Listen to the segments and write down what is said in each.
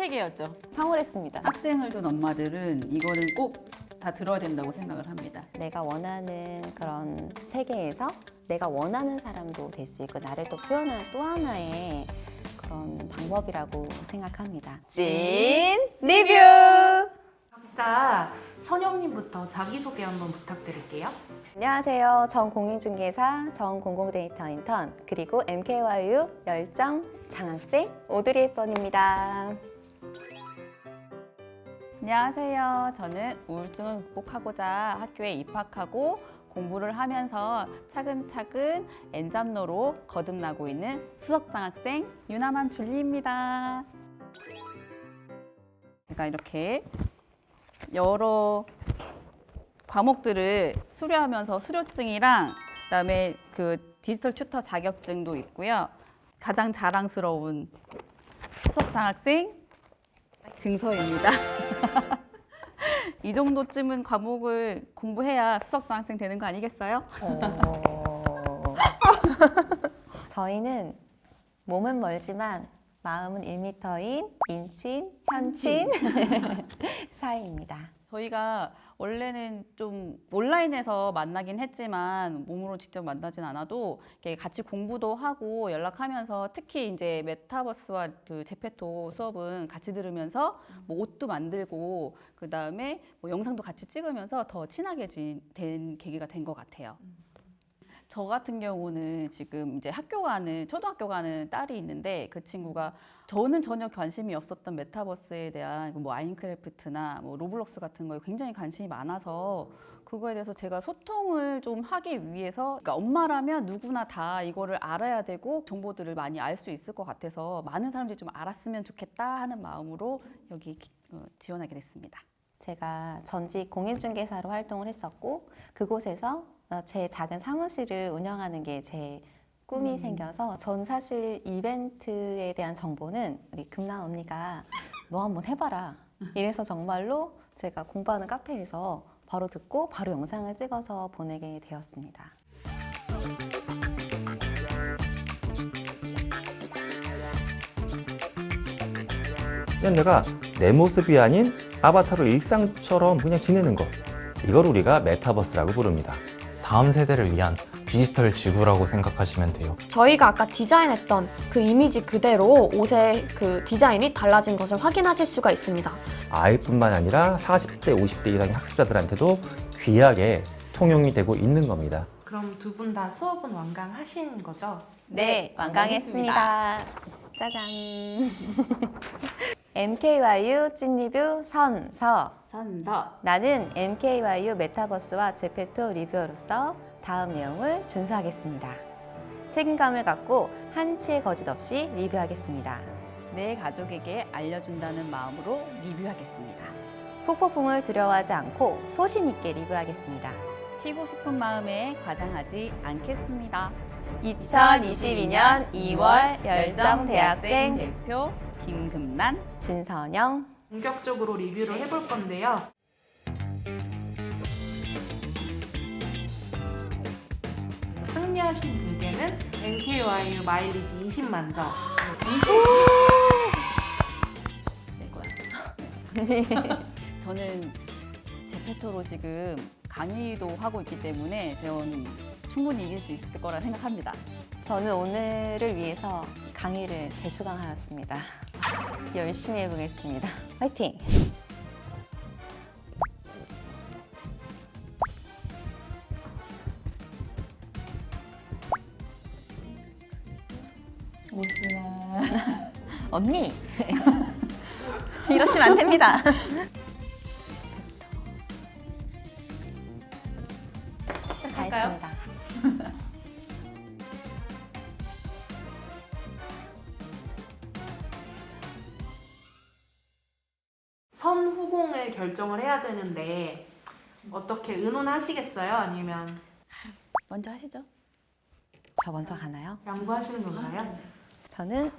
3개였죠. 황홀했습니다. 학생을 둔 엄마들은 이거는 꼭 다 들어야 된다고 생각을 합니다. 내가 원하는 그런 세계에서 내가 원하는 사람도 될 수 있고 나를 또 표현하는 또 하나의 그런 방법이라고 생각합니다. 찐 리뷰! 각자 선영님부터 자기소개 한번 부탁드릴게요. 안녕하세요. 전 공인중개사, 전 공공데이터 인턴, 그리고 MKYU 열정 장학생 오드리 헵번입니다. 안녕하세요. 저는 우울증을 극복하고자 학교에 입학하고 공부를 하면서 차근차근 엔잡러로 거듭나고 있는 수석장학생 유나맘 줄리입니다. 제가 이렇게 여러 과목들을 수료하면서 수료증이랑 그다음에 그 디지털 튜터 자격증도 있고요. 가장 자랑스러운 수석장학생 증서입니다. 이 정도쯤은 과목을 공부해야 수석장학생 되는 거 아니겠어요? 저희는 몸은 멀지만 마음은 1m인 인친, 현친 사이입니다. 저희가 원래는 좀 온라인에서 만나긴 했지만 몸으로 직접 만나진 않아도 이렇게 같이 공부도 하고 연락하면서 특히 이제 메타버스와 그 제페토 수업은 같이 들으면서 뭐 옷도 만들고 그 다음에 뭐 영상도 같이 찍으면서 더 친하게 된 계기가 된 것 같아요. 저 같은 경우는 지금 이제 초등학교 가는 딸이 있는데 그 친구가 저는 전혀 관심이 없었던 메타버스에 대한 뭐 마인크래프트나 뭐 로블록스 같은 거에 굉장히 관심이 많아서 그거에 대해서 제가 소통을 좀 하기 위해서 그러니까 엄마라면 누구나 다 이거를 알아야 되고 정보들을 많이 알 수 있을 것 같아서 많은 사람들이 좀 알았으면 좋겠다 하는 마음으로 여기 지원하게 됐습니다. 제가 전직 공인중개사로 활동을 했었고 그곳에서 제 작은 사무실을 운영하는 게 제 꿈이 생겨서 전 사실 이벤트에 대한 정보는 우리 금란 언니가 너 한번 해봐라 이래서 정말로 제가 공부하는 카페에서 바로 듣고 바로 영상을 찍어서 보내게 되었습니다. 그냥 내가 내 모습이 아닌 아바타로 일상처럼 그냥 지내는 것, 이걸 우리가 메타버스라고 부릅니다. 다음 세대를 위한 디지털 지구라고 생각하시면 돼요. 저희가 아까 디자인했던 그 이미지 그대로 옷의 그 디자인이 달라진 것을 확인하실 수가 있습니다. 아이뿐만 아니라 40대, 50대 이상의 학습자들한테도 귀하게 통용이 되고 있는 겁니다. 그럼 두 분 다 수업은 완강하신 거죠? 네, 완강했습니다. 짜잔! MKYU 찐리뷰 선서. 나는 MKYU 메타버스와 제페토 리뷰어로서 다음 내용을 준수하겠습니다. 책임감을 갖고 한치의 거짓 없이 리뷰하겠습니다. 내 가족에게 알려준다는 마음으로 리뷰하겠습니다. 폭포풍을 두려워하지 않고 소신 있게 리뷰하겠습니다. 튀고 싶은 마음에 과장하지 않겠습니다. 2022년 2월 열정 대학생 대표 김금란, 진선영. 본격적으로 리뷰를 해볼 건데요. 승리하신 분께는 MKYU 마일리지 20만 점. 내 거야. 저는 제페토로 지금 강의도 하고 있기 때문에 저는 충분히 이길 수 있을 거라 생각합니다. 저는 오늘을 위해서 강의를 재수강하였습니다. 열심히 해보겠습니다. 화이팅! 오스나 언니! 이러시면 안 됩니다. 시작할까요? 다 했습니다. 선후공을 결정을 해야 되는데 어떻게 의논하시겠어요? 아니면 먼저 하시죠. 저 먼저 가나요? 양보하시는 건가요? 저는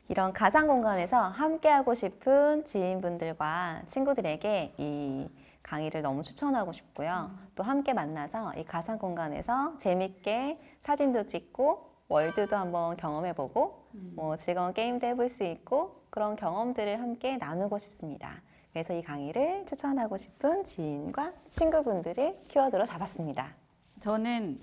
이런 가상 공간에서 함께하고 싶은 지인분들과 친구들에게 이 강의를 너무 추천하고 싶고요. 또 함께 만나서 이 가상 공간에서 재밌게 사진도 찍고 월드도 한번 경험해보고 뭐 즐거운 게임도 해볼 수 있고 그런 경험들을 함께 나누고 싶습니다. 그래서 이 강의를 추천하고 싶은 지인과 친구분들을 키워드로 잡았습니다. 저는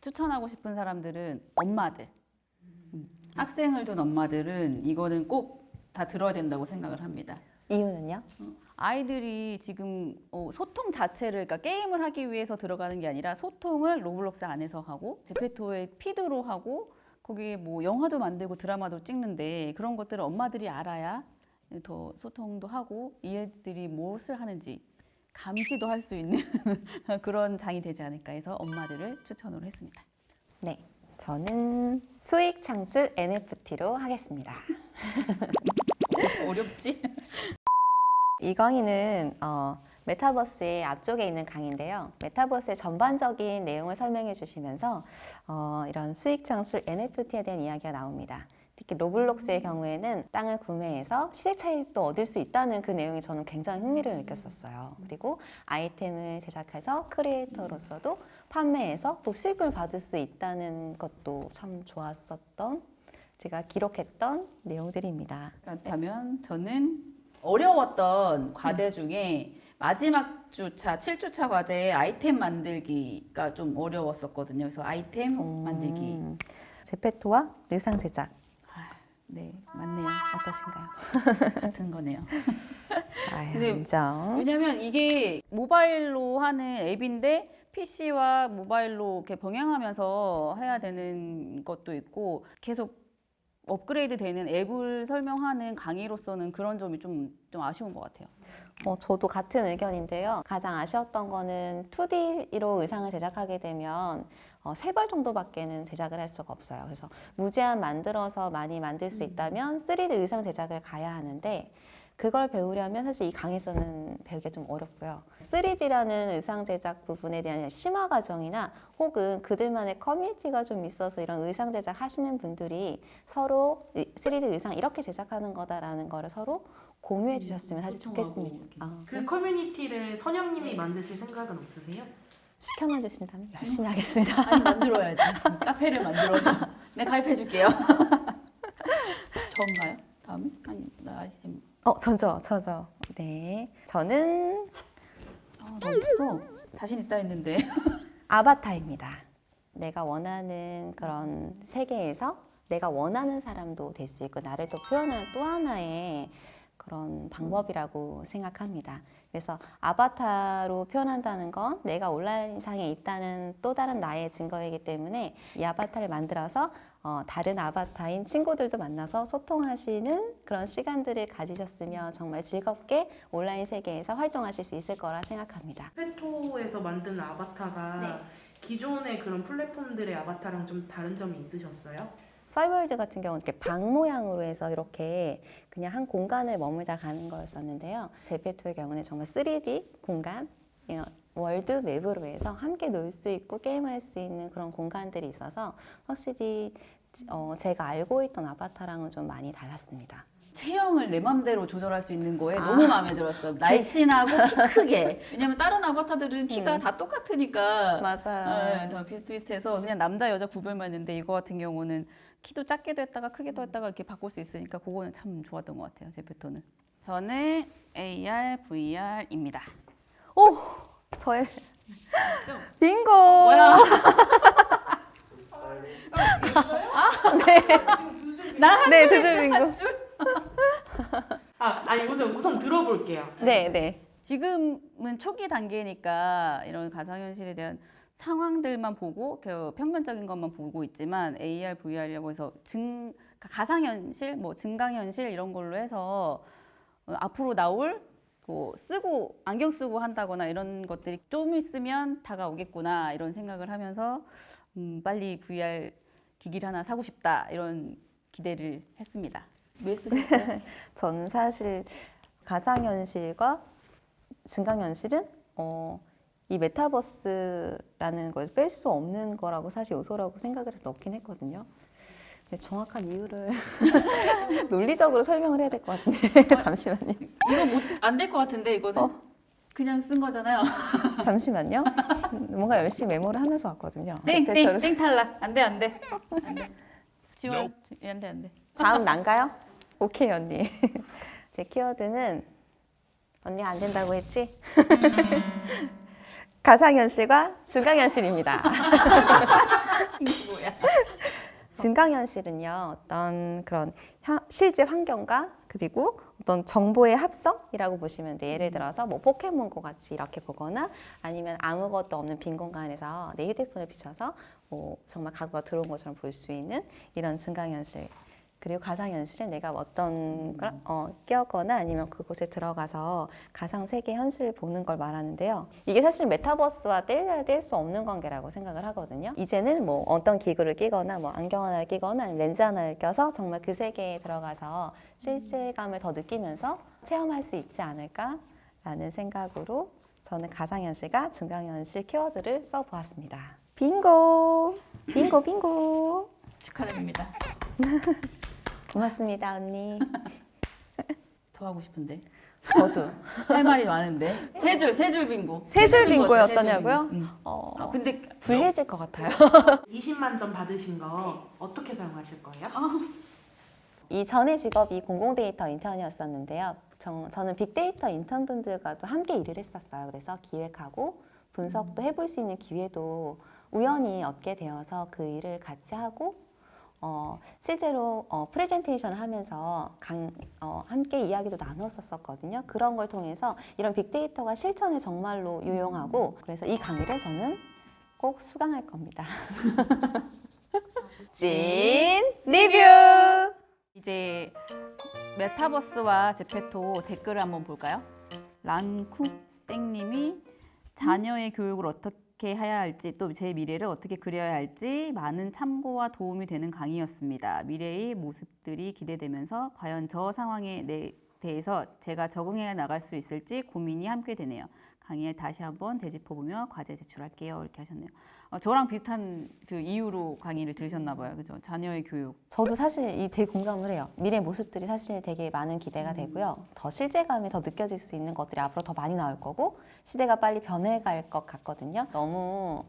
추천하고 싶은 사람들은 엄마들. 학생을 둔 엄마들은 이거는 꼭 다 들어야 된다고 생각을 합니다. 이유는요? 아이들이 지금 소통 자체를, 그러니까 게임을 하기 위해서 들어가는 게 아니라 소통을 로블록스 안에서 하고 제페토의 피드로 하고 거기에 뭐 영화도 만들고 드라마도 찍는데 그런 것들을 엄마들이 알아야 더 소통도 하고 이 애들이 무엇을 하는지 감시도 할 수 있는 그런 장이 되지 않을까 해서 엄마들을 추천으로 했습니다. 네, 저는 수익 창출 NFT로 하겠습니다. 어렵지? 이 강의는 메타버스의 앞쪽에 있는 강의인데요. 메타버스의 전반적인 내용을 설명해 주시면서 이런 수익 창출 NFT에 대한 이야기가 나옵니다. 특히 로블록스의 경우에는 땅을 구매해서 시세 차익도 얻을 수 있다는 그 내용이 저는 굉장히 흥미를 느꼈었어요. 그리고 아이템을 제작해서 크리에이터로서도 판매해서 또 수익을 받을 수 있다는 것도 참 좋았었던, 제가 기록했던 내용들입니다. 그렇다면 저는 어려웠던 과제 중에 마지막 주차, 7주차 과제의 아이템 만들기가 좀 어려웠었거든요. 그래서 아이템 만들기. 제페토와 의상 제작. 네, 맞네요. 어떠신가요? 같은 거네요. 좋아요. 근데 인정. 왜냐면 이게 모바일로 하는 앱인데 PC와 모바일로 이렇게 병행하면서 해야 되는 것도 있고 계속 업그레이드 되는 앱을 설명하는 강의로서는 그런 점이 좀 아쉬운 것 같아요. 저도 같은 의견인데요. 가장 아쉬웠던 거는 2D로 의상을 제작하게 되면 3벌 정도밖에는 제작을 할 수가 없어요. 그래서 무제한 만들어서 많이 만들 수 있다면 3D 의상 제작을 가야 하는데 그걸 배우려면 사실 이 강의에서는 배우기가 좀 어렵고요. 3D라는 의상 제작 부분에 대한 심화 과정이나 혹은 그들만의 커뮤니티가 좀 있어서 이런 의상 제작 하시는 분들이 서로 3D 의상 이렇게 제작하는 거다라는 거를 서로 공유해 주셨으면 사실 좋겠습니다. 그 커뮤니티를 선영님이 만드실 생각은 없으세요? 시켜만 주신다면 열심히 하겠습니다. 아니, 만들어야지. 카페를 만들어서 내가 가입해 줄게요. 저인가요? 다음에? 아니, 나 아이템. 저죠. 네. 저는 너무 무서워. 자신 있다 했는데. 아바타입니다. 내가 원하는 그런 세계에서 내가 원하는 사람도 될 수 있고 나를 또 표현하는 또 하나의 그런 방법이라고 생각합니다. 그래서 아바타로 표현한다는 건 내가 온라인상에 있다는 또 다른 나의 증거이기 때문에 이 아바타를 만들어서 다른 아바타인 친구들도 만나서 소통하시는 그런 시간들을 가지셨으면 정말 즐겁게 온라인 세계에서 활동하실 수 있을 거라 생각합니다. 페토에서 만든 아바타가 기존의 그런 플랫폼들의 아바타랑 좀 다른 점이 있으셨어요? 싸이월드 같은 경우는 이렇게 방 모양으로 해서 이렇게 그냥 한 공간을 머물다 가는 거였었는데요. 제페토의 경우는 정말 3D 공간, 월드 맵으로 해서 함께 놀 수 있고 게임할 수 있는 그런 공간들이 있어서 확실히 제가 알고 있던 아바타랑은 좀 많이 달랐습니다. 체형을 내 맘대로 조절할 수 있는 거에 너무 마음에 들었어요. 날씬하고 키 크게. 왜냐면 다른 아바타들은 키가 다 똑같으니까. 맞아요. 네, 다 비슷비슷해서 그냥 남자 여자 구별만 있는데 이거 같은 경우는 키도 작게도 했다가 크게도 했다가 이렇게 바꿀 수 있으니까 그거는 참 좋았던 것 같아요. 제페토는. 저는 AR, VR입니다. 저의 빙고. 뭐야? 네, 두줄 빙고. 아니 우선 들어볼게요. 네. 지금은 초기 단계니까 이런 가상현실에 대한 상황들만 보고 평면적인 것만 보고 있지만 AR, VR이라고 해서 가상현실, 뭐 증강현실 이런 걸로 해서 앞으로 나올 쓰고 안경 쓰고 한다거나 이런 것들이 좀 있으면 다가오겠구나 이런 생각을 하면서 빨리 VR 기기를 하나 사고 싶다 이런 기대를 했습니다. 왜 쓰셨어요? 저는 사실 가상현실과 증강현실은 이 메타버스라는 걸 뺄 수 없는 거라고 사실 요소라고 생각을 해서 넣긴 했거든요. 근데 정확한 이유를 논리적으로 설명을 해야 될 것 같은데 잠시만요. 이거 안 될 것 같은데 이거는 그냥 쓴 거잖아요. 잠시만요. 뭔가 열심히 메모를 하면서 왔거든요. 땡 탈락. 안 돼. 지원 안 돼. 다음 난가요? 오케이 언니. 제 키워드는 언니가 안 된다고 했지? 가상현실과 증강현실입니다. 뭐야? 증강현실은요, 어떤 그런 실제 환경과 그리고 어떤 정보의 합성이라고 보시면 돼요. 예를 들어서 뭐 포켓몬고 같이 이렇게 보거나 아니면 아무것도 없는 빈 공간에서 내 휴대폰을 비춰서 뭐 정말 과거가 들어온 것처럼 볼 수 있는 이런 증강현실. 그리고 가상현실은 내가 어떤 걸 끼었거나 아니면 그곳에 들어가서 가상 세계 현실을 보는 걸 말하는데요. 이게 사실 메타버스와 뗄 수 없는 관계라고 생각을 하거든요. 이제는 뭐 어떤 기구를 끼거나 뭐 안경 하나를 끼거나 아니면 렌즈 하나를 껴서 정말 그 세계에 들어가서 실제감을 더 느끼면서 체험할 수 있지 않을까라는 생각으로 저는 가상현실과 증강현실 키워드를 써보았습니다. 빙고! 빙고 빙고! 축하드립니다. 고맙습니다, 언니. 더 하고 싶은데. 저도. 할 말이 많은데. 세 줄 빙고. 세 줄 빙고 빙고였더냐고요? 세 줄 빙고. 아, 근데 불리해질 것 같아요. 20만 점 받으신 거 어떻게 사용하실 거예요? 이 전의 직업이 공공데이터 인턴이었었는데요. 저는 빅데이터 인턴분들과도 함께 일을 했었어요. 그래서 기획하고 분석도 해볼 수 있는 기회도 우연히 얻게 되어서 그 일을 같이 하고 실제로 프레젠테이션을 하면서 함께 이야기도 나눴었거든요. 그런 걸 통해서 이런 빅데이터가 실천에 정말로 유용하고 그래서 이 강의를 저는 꼭 수강할 겁니다. 찐 리뷰! 이제 메타버스와 제페토 댓글을 한번 볼까요? 랑쿡땡님이 자녀의 교육을 어떻게 해야 할지 또 제 미래를 어떻게 그려야 할지 많은 참고와 도움이 되는 강의였습니다. 미래의 모습들이 기대되면서 과연 저 상황에 대해서 제가 적응해 나갈 수 있을지 고민이 함께 되네요. 강의에 다시 한번 되짚어보며 과제 제출할게요. 이렇게 하셨네요. 저랑 비슷한 그 이유로 강의를 들으셨나 봐요. 그죠? 자녀의 교육. 저도 사실 이 되게 공감을 해요. 미래 모습들이 사실 되게 많은 기대가 되고요. 더 실제감이 더 느껴질 수 있는 것들이 앞으로 더 많이 나올 거고 시대가 빨리 변해갈 것 같거든요. 너무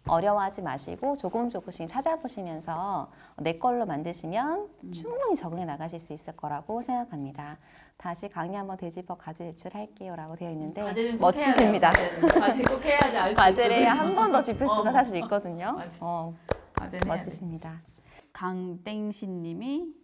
어려워하지 마시고 조금씩 찾아보시면서 내 걸로 만드시면 충분히 적응해 나가실 수 있을 거라고 생각합니다. 다시 강의 한번 되짚어 과제 제출할게요 라고 되어 있는데 멋지십니다. 과제 꼭 해야지 알 수 과제를 한 번 더 짚을 수가 사실 있거든요. 과제는 해야 돼. 멋지십니다. 강땡신님이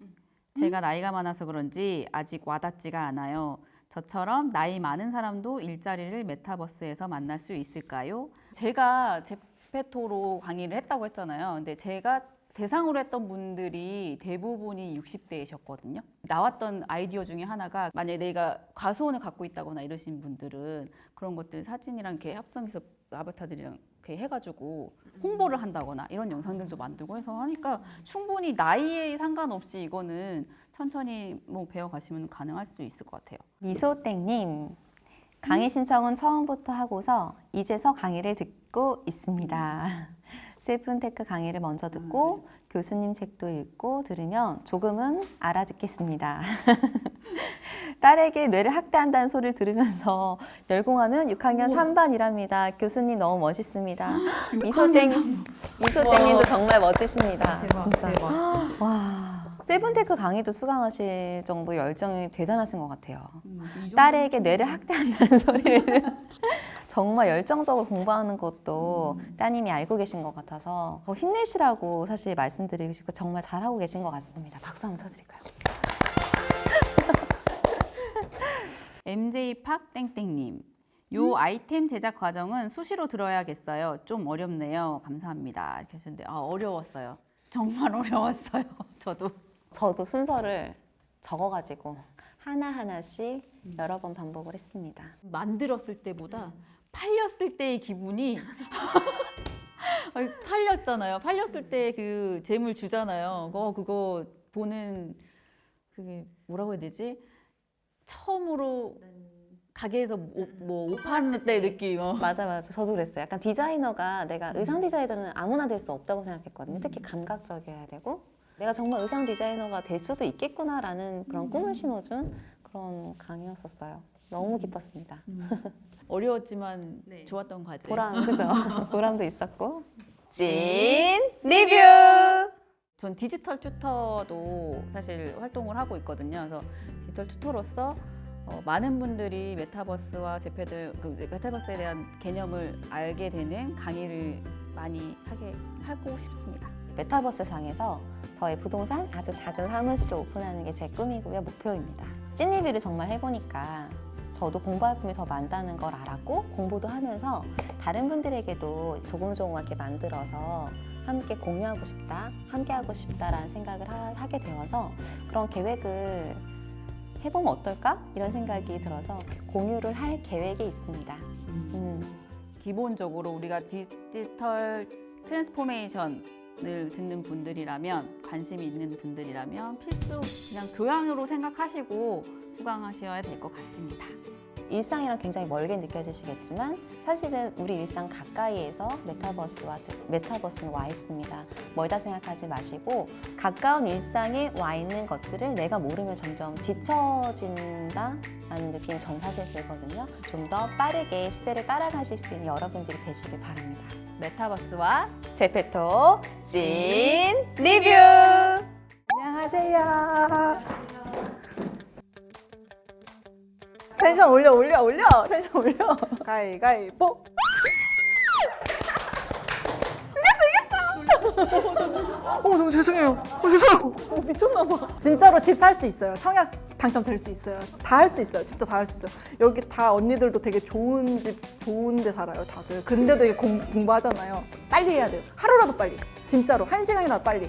제가 나이가 많아서 그런지 아직 와닿지가 않아요. 저처럼 나이 많은 사람도 일자리를 메타버스에서 만날 수 있을까요? 제가 제페토로 강의를 했다고 했잖아요. 근데 제가 대상으로 했던 분들이 대부분이 60대이셨거든요. 나왔던 아이디어 중에 하나가 만약에 내가 과수원을 갖고 있다거나 이러신 분들은 그런 것들 사진이랑 이렇게 합성해서 아바타들이랑 이렇게 해가지고 홍보를 한다거나 이런 영상들도 만들고 해서 하니까 충분히 나이에 상관없이 이거는 천천히 뭐 배워가시면 가능할 수 있을 것 같아요. 미소땡님, 강의 신청은 처음부터 하고서 이제서 강의를 듣고 있습니다. 셀프테크 강의를 먼저 듣고 교수님 책도 읽고 들으면 조금은 알아듣겠습니다. 딸에게 뇌를 학대한다는 소리를 들으면서 열공하는 6학년 3반이랍니다. 교수님 너무 멋있습니다. 미소땡님도 정말 멋지십니다. 대박, 진짜. 대박. 와, 셀프테크 강의도 수강하실 정도 열정이 대단하신 것 같아요. 이 딸에게 뇌를 학대한다는 소리를 정말 열정적으로 공부하는 것도 따님이 알고 계신 것 같아서 더 힘내시라고 사실 말씀드리고 싶고 정말 잘하고 계신 것 같습니다. 박수 한번 쳐드릴까요? MJ팍땡땡님 요 아이템 제작 과정은 수시로 들어야겠어요. 좀 어렵네요. 감사합니다. 이렇게 하셨는데 어려웠어요. 정말 어려웠어요. 저도 순서를 적어가지고 하나하나씩 여러 번 반복을 했습니다. 만들었을 때보다 팔렸을 때의 기분이 아니, 팔렸잖아요. 팔렸을 때 그 재물 주잖아요. 그거 보는 그게 뭐라고 해야 되지? 처음으로 가게에서 옷 파는 때 느낌. 맞아. 저도 그랬어요. 약간 디자이너가 내가 의상 디자이너는 아무나 될 수 없다고 생각했거든요. 특히 감각적이어야 되고 내가 정말 의상 디자이너가 될 수도 있겠구나라는 그런 꿈을 심어준 그런 강의였었어요. 너무 기뻤습니다. 어려웠지만 좋았던 과제. 그죠? 보람도 있었고. 찐 리뷰! 전 디지털 튜터도 사실 활동을 하고 있거든요. 그래서 디지털 튜터로서 많은 분들이 메타버스와 메타버스에 대한 개념을 알게 되는 강의를 많이 하고 싶습니다. 메타버스 상에서 저의 부동산 아주 작은 사무실을 오픈하는 게 제 꿈이고요. 목표입니다. 찐리뷰를 정말 해보니까 저도 공부할 꿈이 더 많다는 걸 알았고 공부도 하면서 다른 분들에게도 조금조금하게 만들어서 함께 공유하고 싶다, 함께 하고 싶다라는 생각을 하게 되어서 그런 계획을 해보면 어떨까? 이런 생각이 들어서 공유를 할 계획이 있습니다. 기본적으로 우리가 디지털 트랜스포메이션을 듣는 분들이라면, 관심이 있는 분들이라면 필수 그냥 교양으로 생각하시고 수강하셔야 될 것 같습니다. 일상이랑 굉장히 멀게 느껴지시겠지만 사실은 우리 일상 가까이에서 메타버스는 와 있습니다. 멀다 생각하지 마시고 가까운 일상에 와 있는 것들을 내가 모르면 점점 뒤처진다라는 느낌이 전 사실 들거든요. 좀 더 빠르게 시대를 따라가실 수 있는 여러분들이 되시길 바랍니다. 메타버스와 제페토 찐 리뷰! 안녕하세요. 텐션 올려. 텐션 올려. 가위가위보. 이겼어. 너무 죄송해요. 죄송해요. 미쳤나봐. 진짜로 집 살 수 있어요. 청약 당첨될 수 있어요. 다 할 수 있어요. 진짜 다 할 수 있어요. 여기 다 언니들도 되게 좋은 집, 좋은 데 살아요, 다들. 근데도 이게 공부하잖아요. 빨리 해야 돼요. 하루라도 빨리. 진짜로. 1시간이라도 빨리.